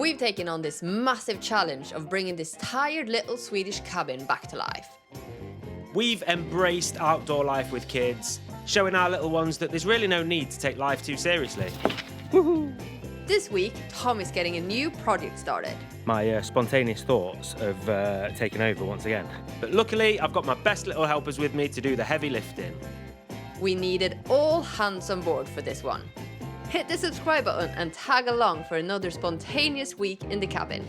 We've taken on this massive challenge of bringing this tired little Swedish cabin back to life. We've embraced outdoor life with kids, showing our little ones that there's really no need to take life too seriously. Woohoo! This week, Tom is getting a new project started. My spontaneous thoughts have taken over once again. But luckily, I've got my best little helpers with me to do the heavy lifting. We needed all hands on board for this one. Hit the subscribe button and tag along for another spontaneous week in the cabin.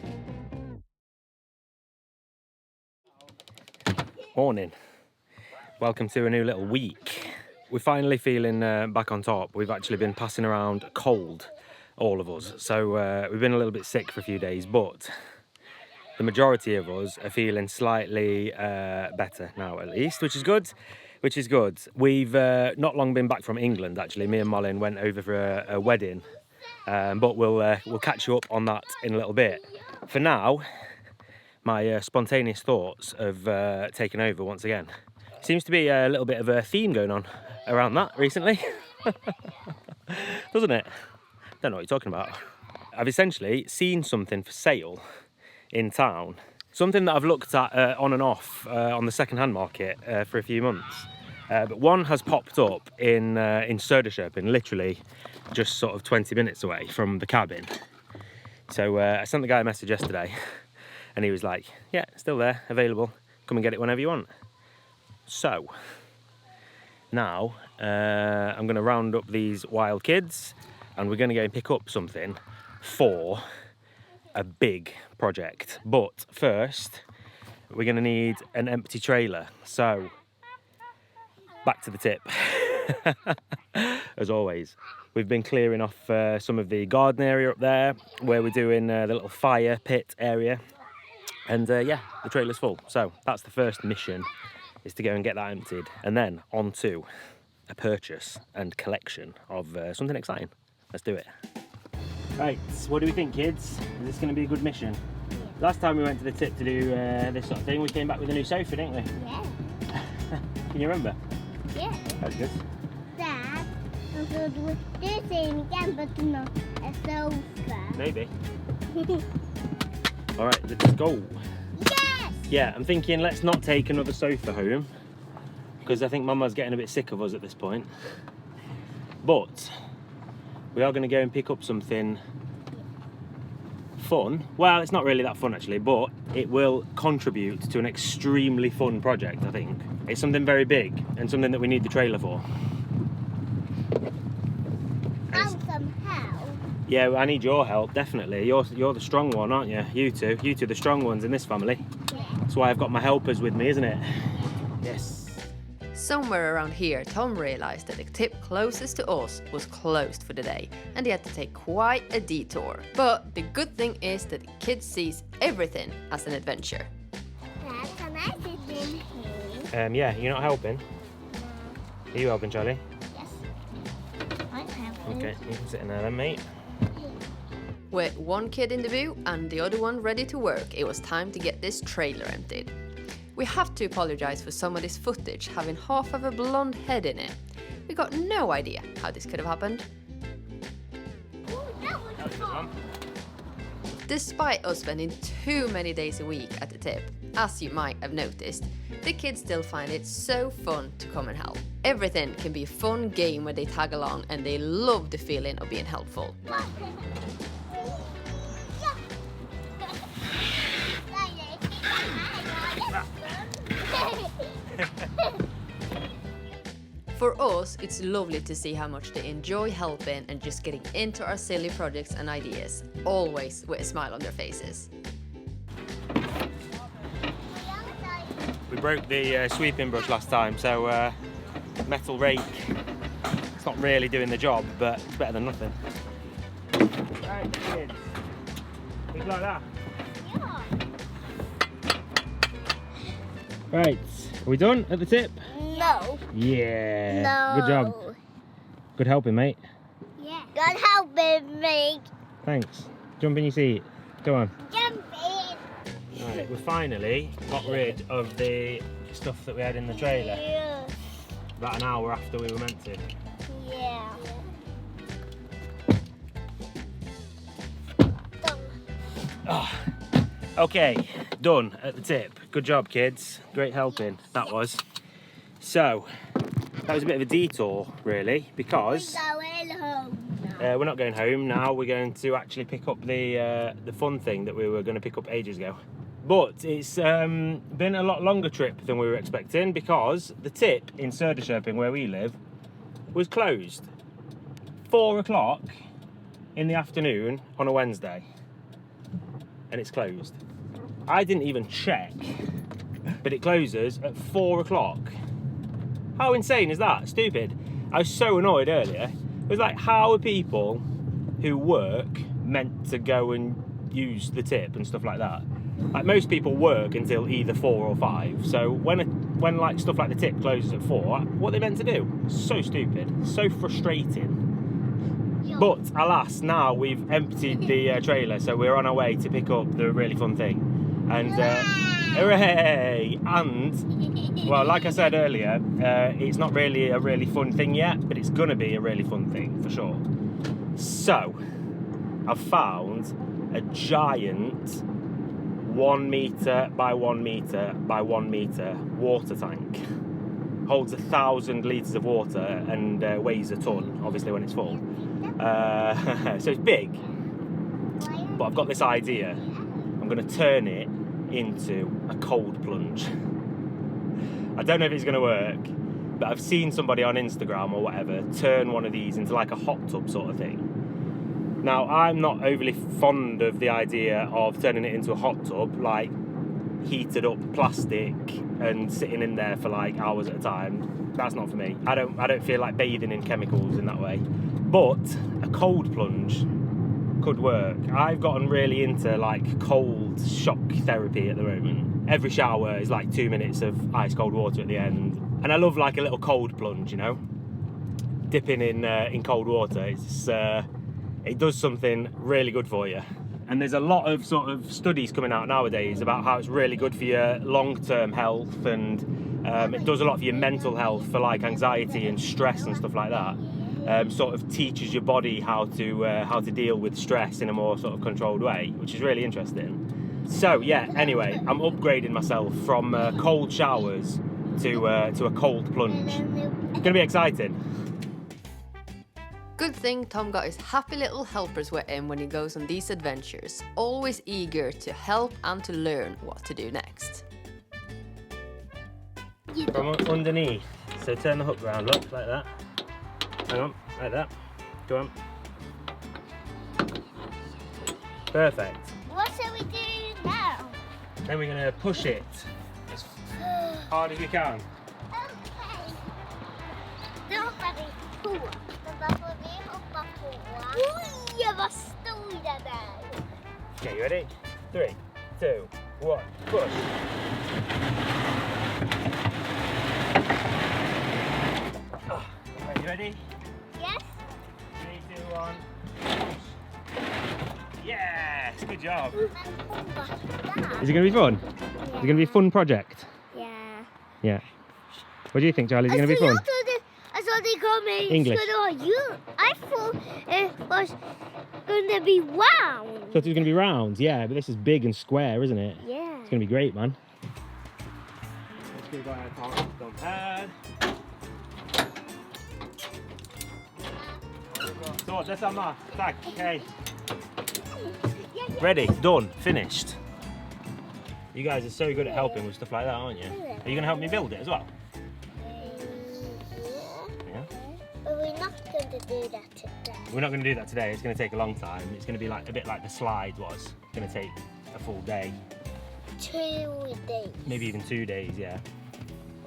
Morning. Welcome to a new little week. We're finally feeling back on top. We've actually been passing around cold, all of us. So we've been a little bit sick for a few days, but the majority of us are feeling slightly better now at least, which is good. We've not long been back from England, actually. Me and Malin went over for a wedding, but we'll catch you up on that in a little bit. For now, my spontaneous thoughts have taken over once again. Seems to be a little bit of a theme going on around that recently, doesn't it? Don't know what you're talking about. I've essentially seen something for sale in town. Something that I've looked at on and off on the second-hand market for a few months. But one has popped up in Söderköping, literally just sort of 20 minutes away from the cabin. So I sent the guy a message yesterday and he was like, yeah, still there, available. Come and get it whenever you want. So now I'm going to round up these wild kids and we're going to go and pick up something for a big project. But first, we're going to need an empty trailer. So, back to the tip. As always, we've been clearing off some of the garden area up there where we're doing the little fire pit area. And yeah, the trailer's full. So, that's the first mission, is to go and get that emptied. And then on to a purchase and collection of something exciting. Let's do it. Right, what do we think, kids? Is this going to be a good mission? Yeah. Last time we went to the tip to do this sort of thing, we came back with a new sofa, didn't we? Yeah. Can you remember? Yeah. That's good. Dad, I'm going to do this thing again, but not a sofa. Maybe. All right, let's go. Yes! Yeah, I'm thinking let's not take another sofa home because I think Mama's getting a bit sick of us at this point. But we are going to go and pick up something fun. Well, it's not really that fun actually, but it will contribute to an extremely fun project, I think. It's something very big and something that we need the trailer for. And some help. Yeah, I need your help, definitely. You're the strong one, aren't you? You two the strong ones in this family. Yeah. That's why I've got my helpers with me, isn't it? Yes. Somewhere around here, Tom realized that the tip closest to us was closed for the day, and he had to take quite a detour. But the good thing is that the kid sees everything as an adventure. Dad, can I sit in here? Yeah, you're not helping? Are you helping, Charlie? Yes. I'm helping. Okay, you can sit in there then, mate. With one kid in the boot and the other one ready to work, it was time to get this trailer emptied. We have to apologize for some of this footage having half of a blonde head in it. We got no idea how this could have happened. Oh, that was fun. Despite us spending too many days a week at the tip, as you might have noticed, the kids still find it so fun to come and help. Everything can be a fun game where they tag along and they love the feeling of being helpful. For us, it's lovely to see how much they enjoy helping and just getting into our silly projects and ideas, always with a smile on their faces. We broke the sweeping brush last time, so metal rake. It's not really doing the job, but it's better than nothing. Right, kids. Things like that. Yeah. Right, are we done at the tip? No. Yeah. No. Good job. Good helping, mate. Yeah. God helping me. Thanks. Jump in your seat. Go on. Jump in. Right, we finally got rid of the stuff that we had in the trailer. Yeah. About an hour after we were meant to. Yeah. Okay, done at the tip. Good job, kids. Great helping, that was. So, that was a bit of a detour, really, because We're going home now. we're not going home now. We're going to actually pick up the fun thing that we were going to pick up ages ago. But it's been a lot longer trip than we were expecting because the tip in Söderköping, where we live, was closed. 4 o'clock in the afternoon on a Wednesday. And it's closed. I didn't even check, but it closes at 4 o'clock. How insane is that? Stupid. I was so annoyed earlier. It was like, how are people who work meant to go and use the tip and stuff like that? Like, most people work until either 4 or 5. So when like stuff like the tip closes at 4, what are they meant to do? So stupid. So frustrating. But alas, now we've emptied the trailer, so we're on our way to pick up the really fun thing. And hooray! And, well, like I said earlier, it's not really a really fun thing yet, but it's gonna be a really fun thing for sure. So, I've found a giant 1 metre by 1 metre by 1 metre water tank. Holds 1,000 litres of water and weighs a tonne, obviously, when it's full. So it's big, but I've got this idea. I'm going to turn it into a cold plunge. I don't know if it's going to work, but I've seen somebody on Instagram or whatever turn one of these into like a hot tub sort of thing. Now, I'm not overly fond of the idea of turning it into a hot tub, like heated up plastic and sitting in there for like hours at a time. That's not for me. I don't feel like bathing in chemicals in that way. But a cold plunge could work. I've gotten really into like cold shock therapy at the moment. Every shower is like 2 minutes of ice cold water at the end, and I love like a little cold plunge, you know, dipping in cold water. It does something really good for you. And there's a lot of sort of studies coming out nowadays about how it's really good for your long-term health, and it does a lot for your mental health, for like anxiety and stress and stuff like that. Sort of teaches your body how to deal with stress in a more sort of controlled way, which is really interesting. So yeah, anyway, I'm upgrading myself from cold showers to a cold plunge. It's gonna be exciting. Good thing Tom got his happy little helpers with him when he goes on these adventures, always eager to help and to learn what to do next. From underneath, so turn the hook round, look, like that. Hang on, like that. Go on. Perfect. What shall we do now? Then we're going to push it as hard as we can. Okej. Då hoppar vi på. Då får vi hoppa på. Oj, vad stor den är! Okay, you ready? 3, 2, 1, push. Right, you ready? Yes. 3, 2, 1, push. Yes, good job. Is it going to be fun? Is it going to be a fun project? Yeah. Yeah. What do you think, Charlie? Is it going to be fun? I saw they called me English. I thought it was going to be round. Thought it was going to be round, yeah, but this is big and square, isn't it? Yeah. It's going to be great, man. Let's go down här. Så, detsamma. Tack. Hej. Ready, done, finished. You guys are so good at helping with stuff like that, aren't you? Are you going to help me build it as well? Yeah. But we're not going to do that today. We're not going to do that today. It's going to take a long time. It's going to be like a bit like the slide was. It's going to take a full day. 2 days. Maybe even 2 days, yeah.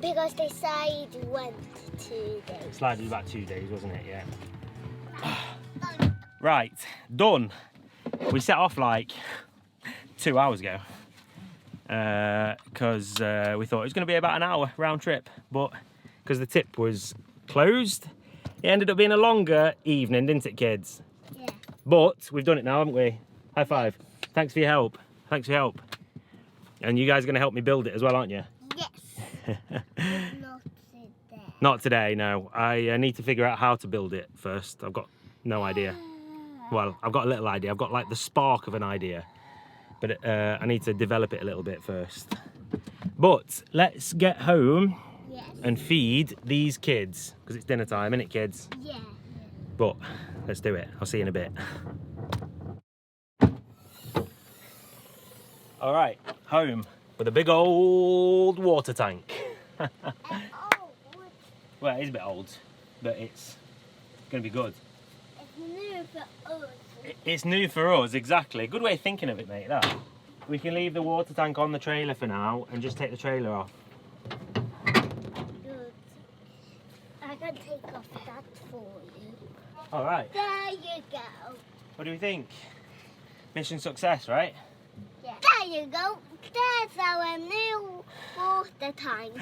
Because the slide went 2 days. Slide was about 2 days, wasn't it? Yeah. Right, done. We set off like 2 hours ago because we thought it was going to be about an hour round trip, but because the tip was closed, it ended up being a longer evening, didn't it, kids? Yeah. But we've done it now, haven't we? High five. Thanks for your help. Thanks for your help. And you guys are going to help me build it as well, aren't you? Yes. Not today. Not today, no. I need to figure out how to build it first. I've got no idea. Well, I've got a little idea. I've got like the spark of an idea. but I need to develop it a little bit first. But let's get home Yes. and feed these kids, because it's dinner time, isn't it, kids? Yeah. But let's do it. I'll see you in a bit. All right, home with a big old water tank. Oh, Well, it is a bit old, but it's going to be good. it's new for us. It's new for us, exactly. Good way of thinking of it, mate, that. We can leave the water tank on the trailer for now and just take the trailer off. Good. I can take off that for you. All right. There you go. What do we think? Mission success, right? Yeah. There you go. There's our new water tank. Do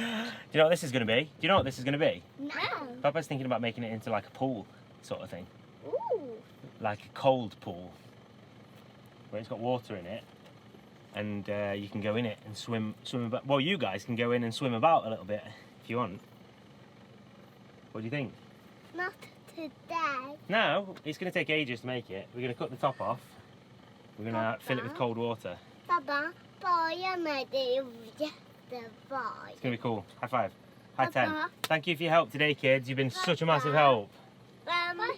you know what this is going to be? Do you know what this is going to be? No. Papa's thinking about making it into like a pool sort of thing. Ooh. Like a cold pool. Where it's got water in it. And you can go in it and swim about. Well, you guys can go in and swim about a little bit if you want. What do you think? Not today. No, it's going to take ages to make it. We're going to cut the top off. We're going to fill it with cold water. Baba, boy, I'm ready. The boy. It's going to be cool. High five. High 10. Papa. Thank you for your help today, kids. You've been such a massive help. Bye bye.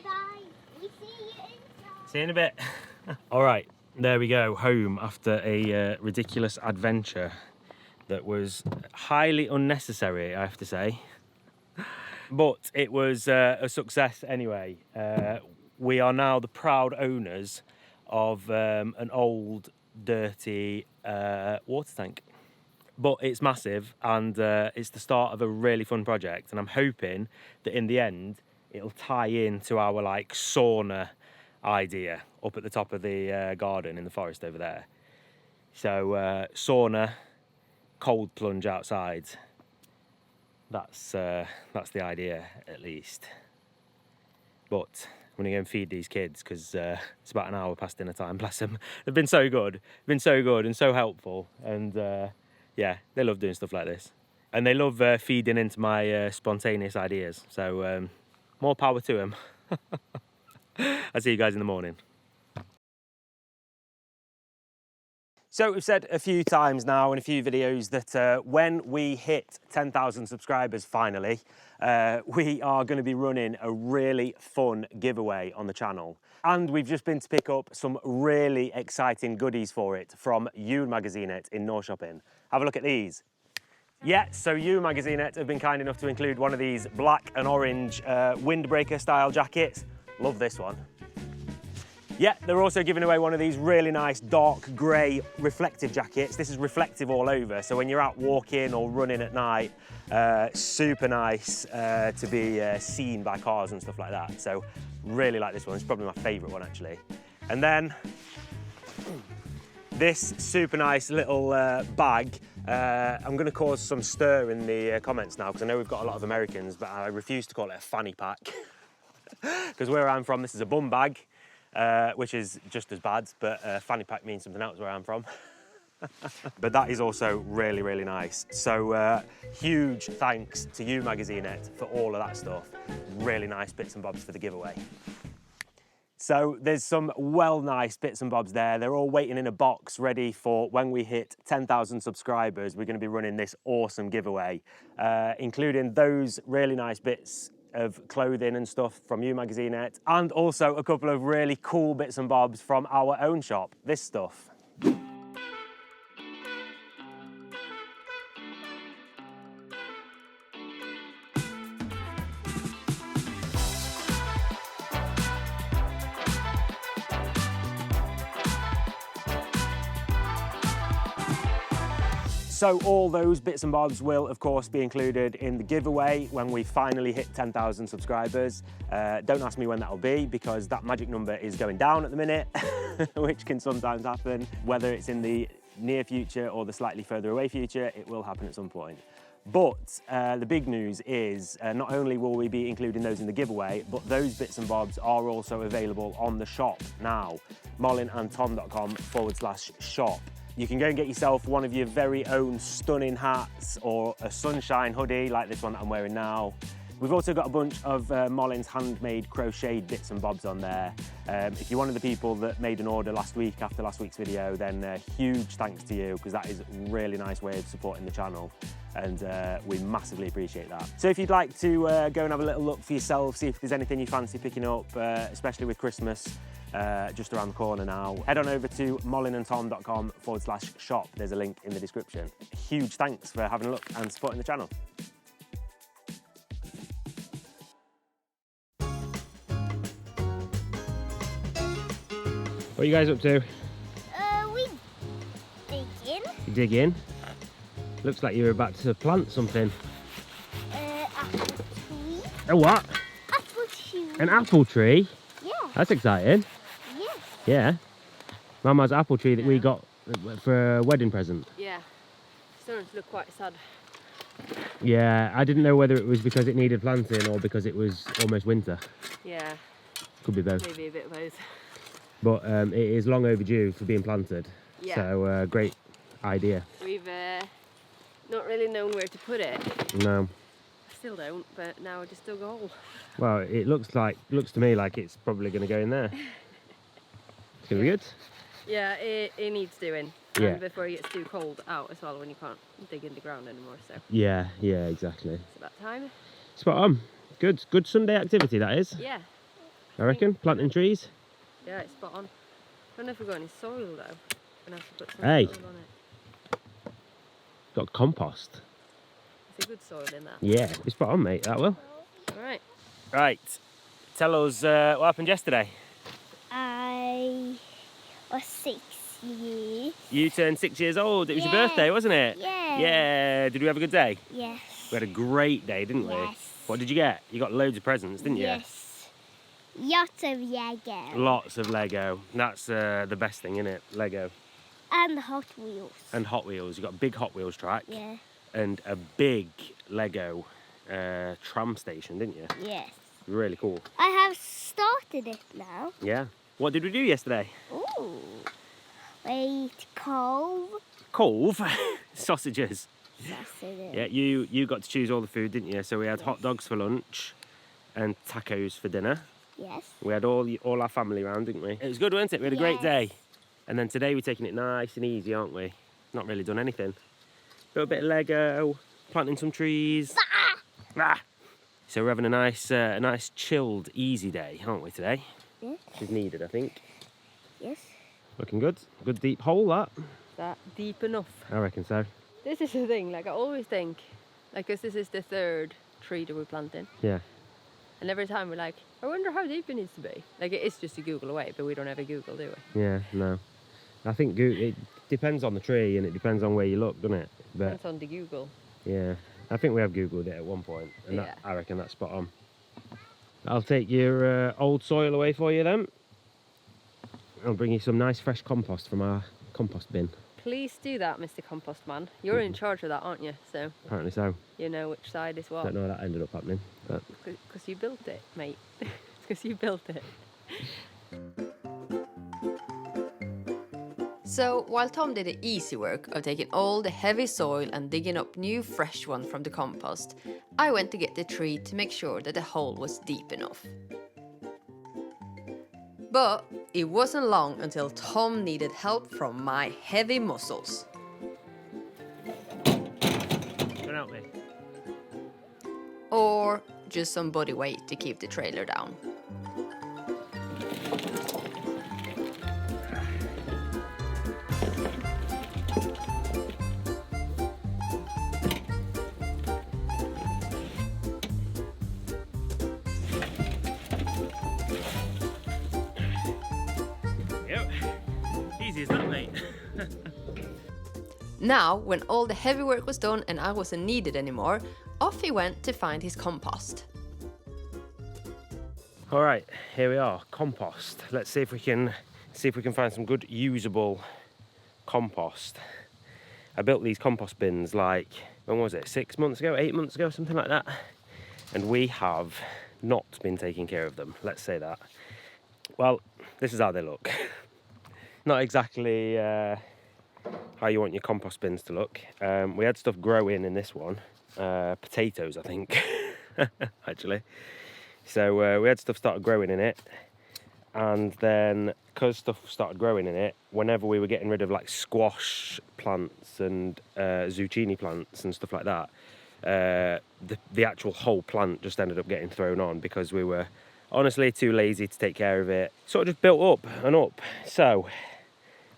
We see you inside. See you in a bit. All right, there we go. Home after a ridiculous adventure that was highly unnecessary, I have to say. But it was a success anyway. We are now the proud owners of an old, dirty water tank. But it's massive, and it's the start of a really fun project, and I'm hoping that in the end it'll tie into our like sauna idea up at the top of the garden in the forest over there. So sauna, cold plunge outside. That's the idea, at least. But I'm gonna go and feed these kids because it's about an hour past dinner time. Bless them. They've been so good, and so helpful, and yeah, they love doing stuff like this, and they love feeding into my spontaneous ideas. So more power to them. I'll see you guys in the morning. So we've said a few times now in a few videos that when we hit 10,000 subscribers finally, we are going to be running a really fun giveaway on the channel. And we've just been to pick up some really exciting goodies for it from You Magazinet in North Shopping. Have a look at these. Yeah, so You Magazinet have been kind enough to include one of these black and orange windbreaker style jackets. Love this one. Yeah, they're also giving away one of these really nice dark grey reflective jackets. This is reflective all over, so when you're out walking or running at night, super nice to be seen by cars and stuff like that. So really like this one. It's probably my favourite one actually. And then this super nice little bag. I'm going to cause some stir in the comments now because I know we've got a lot of Americans, but I refuse to call it a fanny pack because where I'm from, this is a bum bag. Which is just as bad, but fanny pack means something else where I'm from. But that is also really, really nice. So huge thanks to You Magazinet for all of that stuff. Really nice bits and bobs for the giveaway. So there's some well nice bits and bobs there. They're all waiting in a box ready for when we hit 10,000 subscribers. We're going to be running this awesome giveaway, including those really nice bits of clothing and stuff from You Magazinet, and also a couple of really cool bits and bobs from our own shop, this stuff. So all those bits and bobs will, of course, be included in the giveaway when we finally hit 10,000 subscribers. Don't ask me when that'll be because that magic number is going down at the minute, which can sometimes happen. Whether it's in the near future or the slightly further away future, it will happen at some point. But the big news is not only will we be including those in the giveaway, but those bits and bobs are also available on the shop now, marlinandtom.com/shop. You can go and get yourself one of your very own stunning hats or a sunshine hoodie like this one that I'm wearing now. We've also got a bunch of Mollin's handmade crocheted bits and bobs on there. If you're one of the people that made an order last week after last week's video, then huge thanks to you, because that is a really nice way of supporting the channel, and we massively appreciate that. So if you'd like to go and have a little look for yourself, see if there's anything you fancy picking up, especially with Christmas just around the corner now, head on over to mollinandtom.com/shop. There's a link in the description. Huge thanks for having a look and supporting the channel. What are you guys up to? We digging. You dig in? Looks like you're about to plant something. Apple tree. A what? Apple tree. An apple tree? Yeah. That's exciting. Yes. Yeah. Mama's apple tree that we got for a wedding present. Yeah. It's starting to look quite sad. Yeah, I didn't know whether it was because it needed planting or because it was almost winter. Yeah. Could be both. Maybe a bit of both. But it is long overdue for being planted. Yeah. So great idea. We've not really known where to put it. No. Still don't, but now I just dug a hole. Well, it looks to me like it's probably going to go in there. It's going to be good. Yeah, it needs doing. Yeah. And before it gets too cold out as well, when you can't dig in the ground anymore. So Yeah, exactly. it's about time. Spot on. Good Sunday activity that is. Yeah. I reckon. Planting trees. Yeah, it's spot on. I don't know if we've got any soil though. I'm gonna have to put some Hey. soil on it. Got compost. There's a good soil in that. Yeah, it's spot on, mate. That will. Alright. Right. Tell us what happened yesterday. I was 6 years. You turned 6 years old. It was your Yeah. birthday, wasn't it? Yeah. Yeah. Did we have a good day? Yes. We had a great day, didn't we? Yes. What did you get? You got loads of presents, didn't you? Yes. Lots of Lego. Lots of Lego. That's the best thing, isn't it? Lego. And Hot Wheels. And Hot Wheels. You got a big Hot Wheels track. Yeah. And a big Lego tram station, didn't you? Yes. Really cool. I have started it now. Yeah. What did we do yesterday? Ooh. Wait, Cove. Cove. Sausages. Sausages. Yeah, you got to choose all the food, didn't you? So we had hot dogs for lunch and tacos for dinner. Yes. We had all our family around, didn't we? It was good, wasn't it? We had a great day. And then today we're taking it nice and easy, aren't we? Not really done anything. Little bit of Lego, planting some trees. Ah! So we're having a nice chilled, easy day, aren't we today? Yes. Which is needed, I think. Yes. Looking good. Good deep hole, that. Is that deep enough? I reckon so. This is the thing, like I always think, like, 'cause this is the third tree that we're planting. Yeah. And every time we're like, I wonder how deep it needs to be. Like, it is just a Google away, but we don't ever Google, do we? Yeah, no. I think it depends on the tree and it depends on where you look, doesn't it? But Depends on the Google. yeah, I think we have Googled it at one point, and Yeah. I reckon that's spot on. I'll take your old soil away for you then. I'll bring you some nice fresh compost from our compost bin. Please do that, Mr. Compost Man. You're in charge of that, aren't you? So Apparently so. you know which side is what. Don't know how that ended up happening, but Because you built it, mate. Because you built it. So, while Tom did the easy work of taking all the heavy soil and digging up new fresh one from the compost, I went to get the tree to make sure that the hole was deep enough. But it wasn't long until Tom needed help from my heavy muscles. Come help me. Or just some body weight to keep the trailer down. Yep. Easy as that, mate. Now, when all the heavy work was done and I wasn't needed anymore, off he went to find his compost. All right, here we are, compost. Let's see if we can find some good usable compost. I built these compost bins like, when was it? 6 months ago, 8 months ago, something like that. And we have not been taking care of them, let's say that. Well, this is how they look. Not exactly how you want your compost bins to look. We had stuff growing in this one. Potatoes, I think. actually. So we had stuff started growing in it, and then because stuff started growing in it, whenever we were getting rid of like squash plants and zucchini plants and stuff like that, the actual whole plant just ended up getting thrown on because we were honestly too lazy to take care of it. Sort of just built up and up. So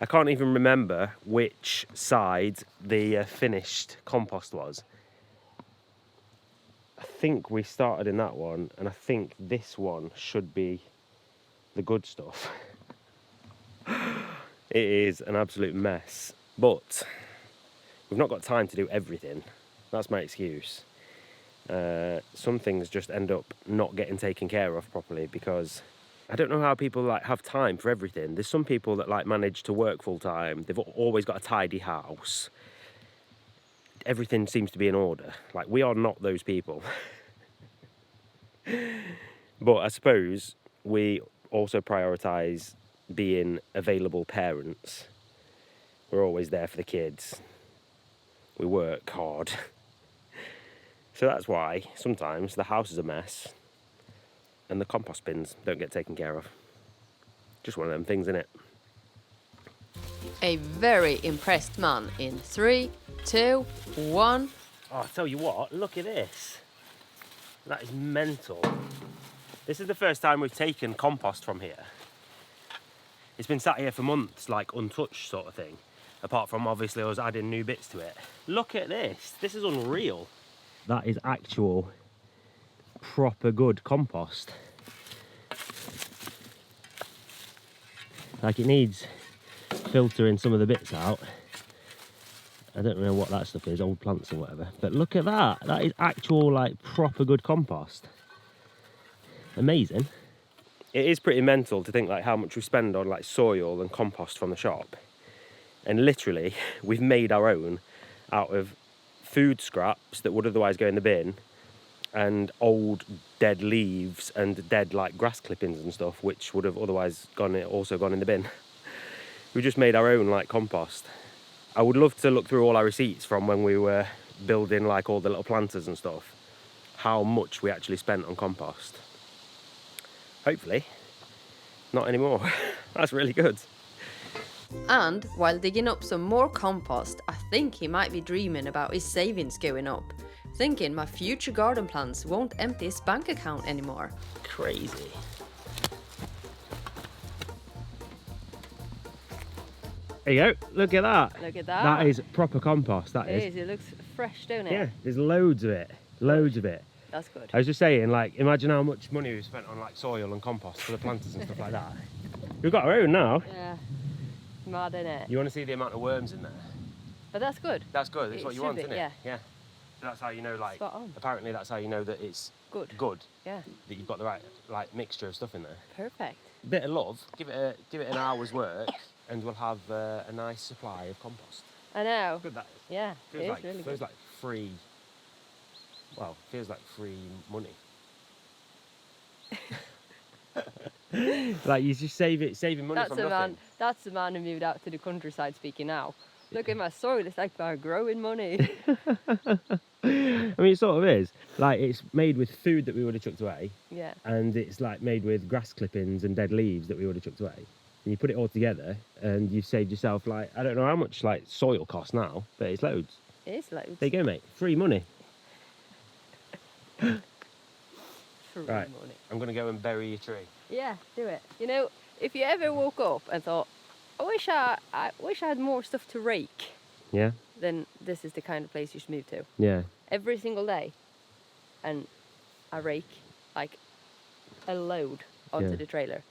I can't even remember which side the finished compost was. I think we started in that one, and I think this one should be the good stuff. It is an absolute mess, but we've not got time to do everything. That's my excuse. Some things just end up not getting taken care of properly because I don't know how people like have time for everything. There's some people that like manage to work full time. They've always got a tidy house. Everything seems to be in order. Like, we are not those people. But I suppose we also prioritise being available parents. We're always there for the kids. We work hard. So that's why sometimes the house is a mess and the compost bins don't get taken care of. Just one of them things, innit? A very impressed man in 3, 2, 1. Oh, I tell you what, look at this. That is mental. This is the first time we've taken compost from here. It's been sat here for months, like untouched sort of thing, apart from obviously us adding new bits to it. Look at this. This is unreal. That is actual proper good compost. Like, it needs filtering some of the bits out. I don't know what that stuff is, old plants or whatever. But look at that. That is actual, like, proper good compost. Amazing. It is pretty mental to think like how much we spend on like soil and compost from the shop. And literally, we've made our own out of food scraps that would otherwise go in the bin, and old dead leaves and dead like grass clippings and stuff, which would have otherwise also gone in the bin. We just made our own like compost. I would love to look through all our receipts from when we were building like all the little planters and stuff, how much we actually spent on compost. Hopefully, not anymore. That's really good. And while digging up some more compost, I think he might be dreaming about his savings going up. Thinking my future garden plants won't empty his bank account anymore. Crazy. There you go, look at that. Look at that. That is proper compost, that is. It is, it looks fresh, don't it? Yeah, there's loads of it, loads of it. That's good. I was just saying, like, imagine how much money we've spent on like soil and compost for the planters and stuff like that. We've got our own now. Yeah, mad, innit? You want to see the amount of worms in there? But that's good. That's good, that's It what you should want, be, isn't it? yeah. Yeah. So that's how you know, like, Spot on. apparently that's how you know that it's Good. good, Yeah, that you've got the right, like, mixture of stuff in there. perfect. Bit of love, give it an hour's work, and we'll have a nice supply of compost. I know. Good that is. Yeah, it is Feels really feels good. like free. Well, feels like free money. Like, you just saving money from nothing. That's the man who moved out to the countryside speaking now. Look at my soil, it's like I'm growing money. I mean, it sort of is. Like, it's made with food that we would have chucked away, Yeah. and it's like made with grass clippings and dead leaves that we would have chucked away. And you put it all together, and you've saved yourself, like, I don't know how much like soil costs now, but it's loads. It is loads. There you go, mate. Free money. Free Right. money. I'm gonna go and bury a tree. Yeah, do it. You know, if you ever woke up and thought, I wish I had more stuff to rake, Yeah. then this is the kind of place you should move to. Yeah. Every single day, and I rake like a load onto Yeah. the trailer,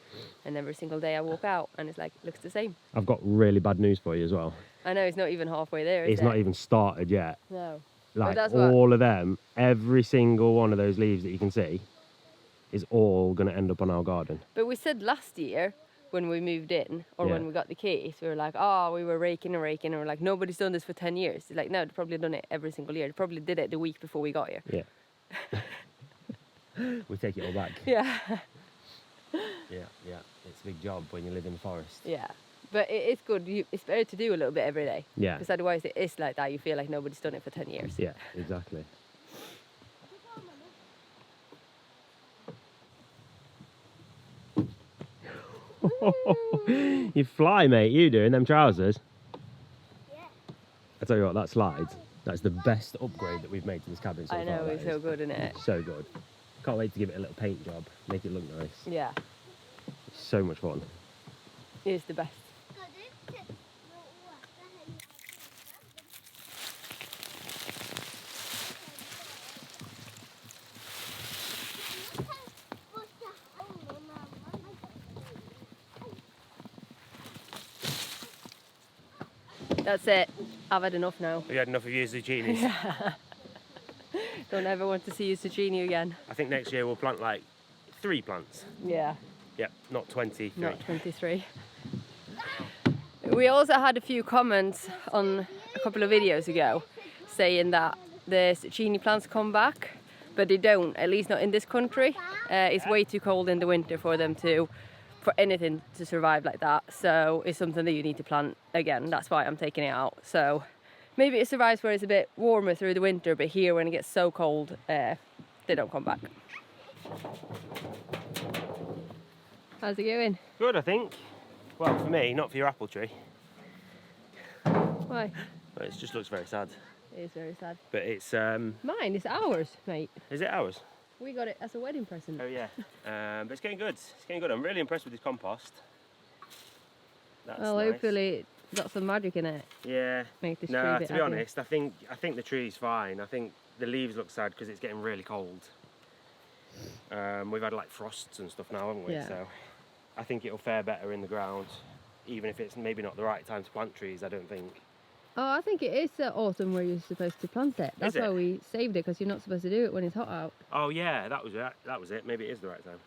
and every single day I walk out and it's like looks the same. I've got really bad news for you as well. I know it's not even halfway there. Is It's it? not even started yet. No. Like, that's what- all of them, every single one of those leaves that you can see is all going to end up on our garden. But we said last year when we moved in, or Yeah. when we got the keys, we were like, oh, we were raking and raking, and we're like, nobody's done this for 10 years. It's like, no, they've probably done it every single year. They probably did it the week before we got here. Yeah. We take it all back. Yeah. Yeah. It's a big job when you live in the forest. Yeah. But it's good. It's better to do a little bit every day. Yeah. Because otherwise it is like that. You feel like nobody's done it for 10 years. Yeah, exactly. You fly, mate. You doing them trousers? Yeah. I tell you what, that slide, that's the best upgrade that we've made to this cabin so far. I know, it's so good, isn't it? So good. Can't wait to give it a little paint job, make it look nice. Yeah, It's so much fun. it's the best. That's it. I've had enough now. Have you had enough of your zucchinis? Don't ever want to see a zucchini again. I think next year we'll plant like 3 plants. Yeah, Yep, not 23. not 23. We also had a few comments on a couple of videos ago saying that the zucchini plants come back, but they don't, at least not in this country. It's way too cold in the winter for them to, for anything to survive like that. So it's something that you need to plant again. That's why I'm taking it out. So maybe it survives where it's a bit warmer through the winter, but here when it gets so cold, they don't come back. How's it going? Good, I think. Well, for me, not for your apple tree. Why? But it just looks very sad. It is very sad. But it's, Mine is ours, mate. is it ours? We got it as a wedding present. Oh yeah. But it's getting good. It's getting good. I'm really impressed with this compost. That's Well, nice. hopefully it's got some magic in it. Yeah. Make this tree No, a bit to be happier. honest, I think the tree's fine. I think the leaves look sad because it's getting really cold. We've had like frosts and stuff now, haven't we? Yeah. So I think it'll fare better in the ground, even if it's maybe not the right time to plant trees. I don't think. Oh, I think it is autumn where you're supposed to plant it. That's Is it? why we saved it, because you're not supposed to do it when it's hot out. Oh yeah, that was it. That was it. Maybe it is the right time.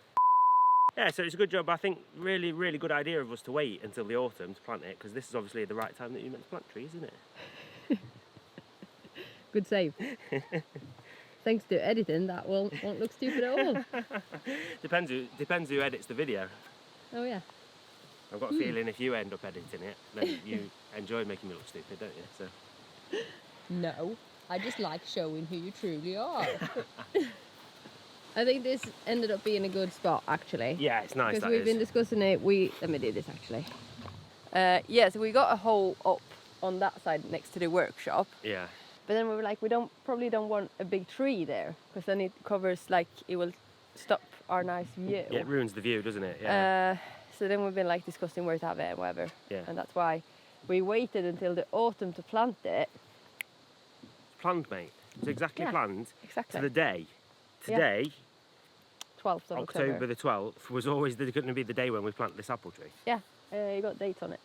Yeah, so it's a good job. I think really, really good idea of us to wait until the autumn to plant it, because this is obviously the right time that you're meant to plant trees, isn't it? Good save. Thanks to editing, that won't look stupid at all. Depends who edits the video. Oh yeah. I've got a feeling if you end up editing it, then you enjoy making me look stupid, don't you? So. No, I just like showing who you truly are. I think this ended up being a good spot, actually. Yeah, it's nice. Because we've been discussing it. Let me do this actually. Yeah, so we got a hole up on that side next to the workshop. Yeah. But then we were like, we probably don't want a big tree there, because then it covers, like, it will stop our nice view. Yeah, it ruins the view, doesn't it? Yeah. So then we've been like discussing where to have it and whatever. Yeah. And that's why we waited until the autumn to plant it. Planned, mate. It's exactly Yeah, planned exactly. to the day. Today, 12th of October the 12th, was always going to be the day when we plant this apple tree. Yeah, you got dates on it.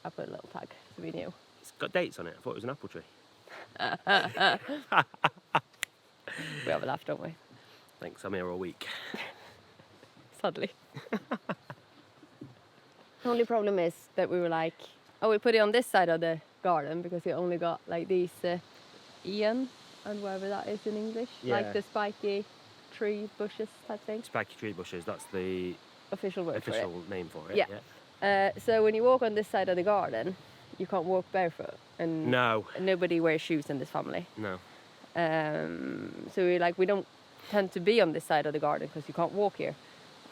I put a little tag so we knew. It's got dates on it. I thought it was an apple tree. We have a laugh, don't we? Thanks, I'm here all week. Sadly. The only problem is that we were like, oh, we put it on this side of the garden because we only got like these Ian and whatever that is in English, Yeah. like the spiky tree bushes type thing. Spiky tree bushes, that's the Official word official name for it. Yeah. So when you walk on this side of the garden, you can't walk barefoot, and No, nobody wears shoes in this family. no. So we're like, we don't tend to be on this side of the garden because you can't walk here.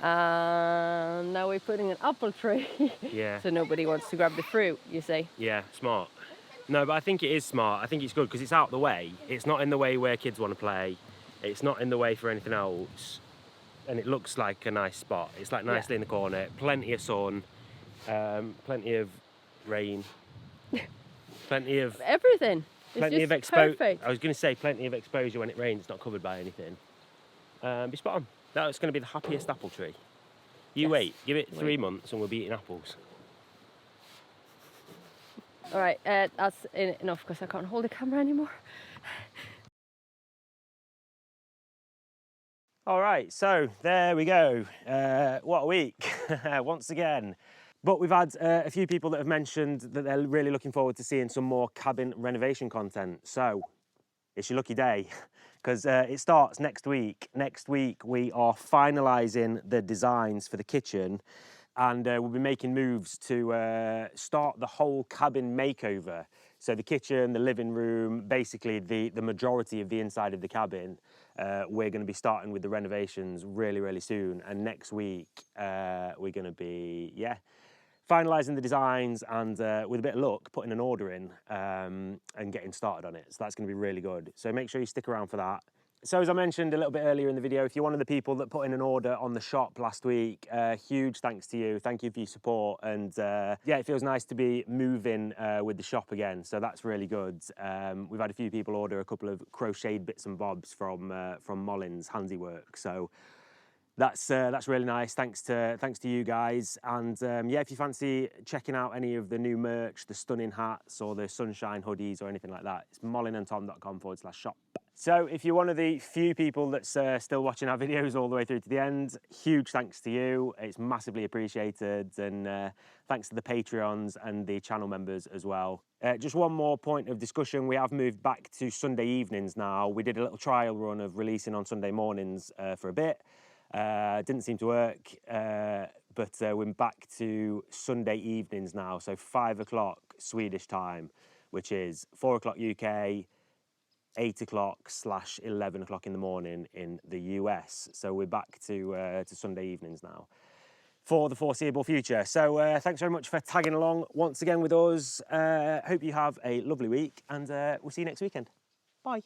Now we're putting an apple tree, Yeah. so nobody wants to grab the fruit, you see. Yeah, smart. No, but I think it is smart. I think it's good because it's out the way. It's not in the way where kids want to play. It's not in the way for anything else. And it looks like a nice spot. It's like nicely in the corner. Plenty of sun. Plenty of rain. Plenty of Everything. It's plenty just of exposure. perfect. I was going to say plenty of exposure when it rains. It's not covered by anything. Be spot on. That's going to be the happiest apple tree. You Yes. wait. Give it 3 Wait. months and we'll be eating apples. All right, that's enough because I can't hold the camera anymore. All right, so there we go. What a week, once again. But we've had a few people that have mentioned that they're really looking forward to seeing some more cabin renovation content. So it's your lucky day, because it starts next week. Next week, we are finalising the designs for the kitchen, and we'll be making moves to start the whole cabin makeover. So the kitchen, the living room, basically the majority of the inside of the cabin. We're going to be starting with the renovations really, really soon. And next week, we're going to be, finalising the designs and with a bit of luck, putting an order in and getting started on it. So that's going to be really good. So make sure you stick around for that. So as I mentioned a little bit earlier in the video, if you're one of the people that put in an order on the shop last week, huge thanks to you. Thank you for your support. And yeah, it feels nice to be moving with the shop again. So that's really good. We've had a few people order a couple of crocheted bits and bobs from Mollin's Handiwork. So that's really nice. Thanks to you guys. And yeah, if you fancy checking out any of the new merch, the stunning hats or the sunshine hoodies or anything like that, it's mollinandtom.com/shop. So if you're one of the few people that's still watching our videos all the way through to the end, huge thanks to you. It's massively appreciated. And thanks to the Patreons and the channel members as well. Just one more point of discussion. We have moved back to Sunday evenings now. We did a little trial run of releasing on Sunday mornings for a bit. Didn't seem to work, but we're back to Sunday evenings now. So 5 o'clock Swedish time, which is 4 o'clock UK, 8 o'clock/11 o'clock in the morning in the US. So we're back to Sunday evenings now for the foreseeable future. So thanks very much for tagging along once again with us. Hope you have a lovely week, and we'll see you next weekend. Bye.